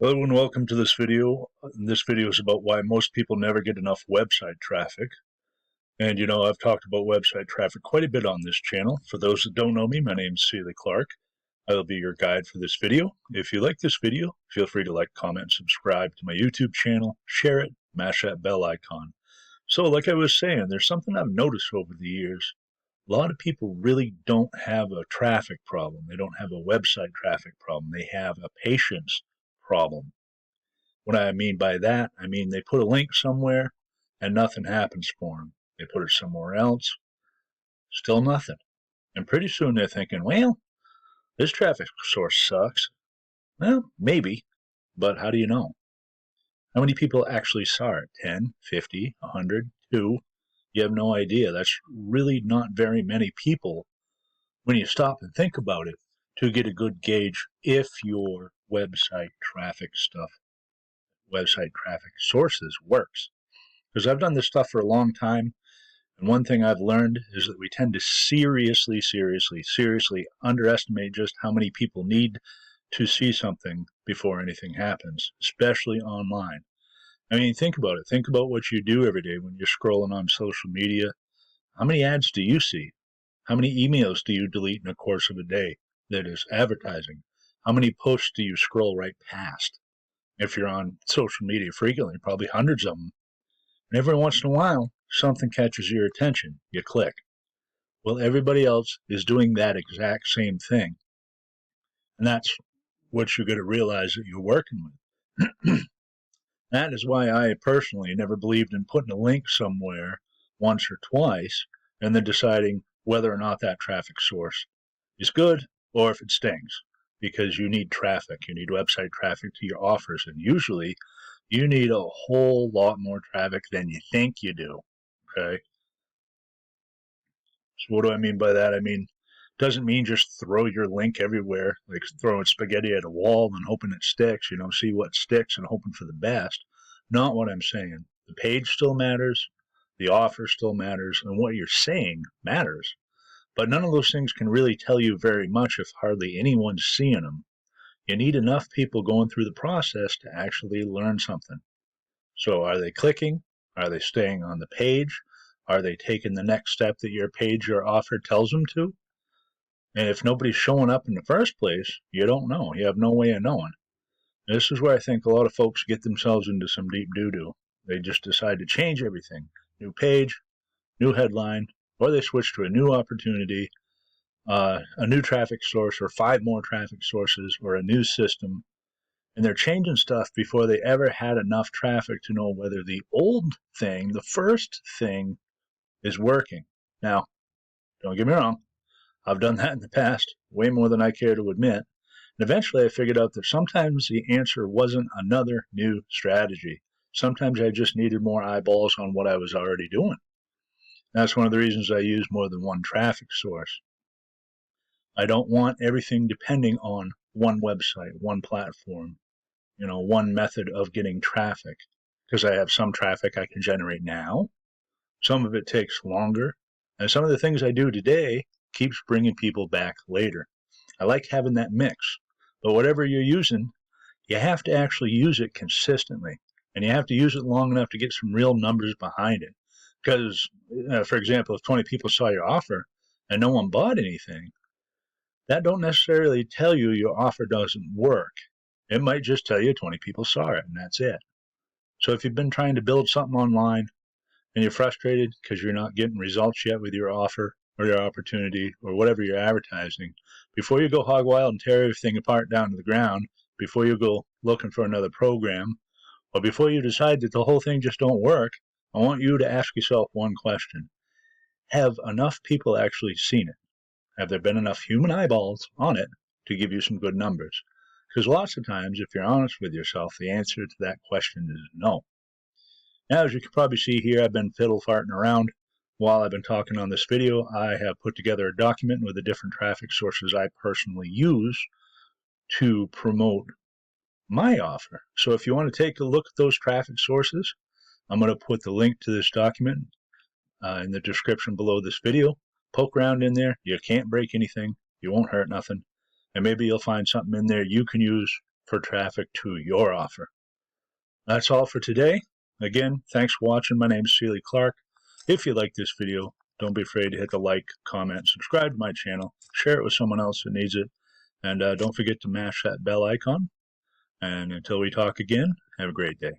Hello and welcome to this video. This video is about why most people never get enough website traffic. And I've talked about website traffic quite a bit on this channel. For those that don't know me, my name is Seeley Clark. I will be your guide for this video. If you like this video, feel free to like, comment, subscribe to my YouTube channel, share it, mash that bell icon. So like I was saying, there's something I've noticed over the years. A lot of people really don't have a traffic problem. They don't have a website traffic problem. They have a patience problem. What I mean by that, I mean they put a link somewhere and nothing happens for them. They put it somewhere else, still nothing. And pretty soon they're thinking, well, this traffic source sucks. Well, maybe, but how do you know? How many people actually saw it? 10, 50, 100, 2? You have no idea. That's really not very many people when you stop and think about it to get a good gauge if your website traffic sources works. Because I've done this stuff for a long time, and one thing I've learned is that we tend to seriously underestimate just how many people need to see something before anything happens, especially online. I mean, think about it. Think about what you do every day when you're scrolling on social media. How many ads do you see? How many emails do you delete in the course of a day that is advertising? How many posts do you scroll right past? If you're on social media frequently, probably hundreds of them. And every once in a while, something catches your attention. You click. Well, everybody else is doing that exact same thing. And that's what you're going to realize that you're working with. That is why I personally never believed in putting a link somewhere once or twice and then deciding whether or not that traffic source is good or if it stings. Because you need traffic. You need website traffic to your offers. And usually you need a whole lot more traffic than you think you do. Okay? So what do I mean by that? I mean, doesn't mean just throw your link everywhere, like throwing spaghetti at a wall and hoping it sticks, see what sticks and hoping for the best. Not what I'm saying. The page still matters, the offer still matters, and what you're saying matters. But none of those things can really tell you very much if hardly anyone's seeing them. You need enough people going through the process to actually learn something. So are they clicking? Are they staying on the page? Are they taking the next step that your page or offer tells them to? And if nobody's showing up in the first place, you don't know. You have no way of knowing. This is where I think a lot of folks get themselves into some deep doo-doo. They just decide to change everything. New page, new headline, or they switch to a new opportunity, a new traffic source, or 5 more traffic sources, or a new system. And they're changing stuff before they ever had enough traffic to know whether the old thing, the first thing, is working. Now, don't get me wrong. I've done that in the past, way more than I care to admit. And eventually I figured out that sometimes the answer wasn't another new strategy. Sometimes I just needed more eyeballs on what I was already doing. That's one of the reasons I use more than one traffic source. I don't want everything depending on one website, one platform, one method of getting traffic. Because I have some traffic I can generate now. Some of it takes longer. And some of the things I do today keeps bringing people back later. I like having that mix. But whatever you're using, you have to actually use it consistently. And you have to use it long enough to get some real numbers behind it. Because, for example, if 20 people saw your offer and no one bought anything, that don't necessarily tell you your offer doesn't work. It might just tell you 20 people saw it, and that's it. So if you've been trying to build something online and you're frustrated because you're not getting results yet with your offer or your opportunity or whatever you're advertising, before you go hog wild and tear everything apart down to the ground, before you go looking for another program, or before you decide that the whole thing just don't work, I want you to ask yourself one question. Have enough people actually seen it? Have there been enough human eyeballs on it to give you some good numbers? Because lots of times, if you're honest with yourself, the answer to that question is no. Now, as you can probably see here, I've been fiddle-farting around. While I've been talking on this video, I have put together a document with the different traffic sources I personally use to promote my offer. So if you want to take a look at those traffic sources, I'm going to put the link to this document in the description below this video. Poke around in there. You can't break anything. You won't hurt nothing. And maybe you'll find something in there you can use for traffic to your offer. That's all for today. Again, thanks for watching. My name is Seeley Clark. If you like this video, don't be afraid to hit the like, comment, subscribe to my channel, share it with someone else that needs it, and don't forget to mash that bell icon. And until we talk again, have a great day.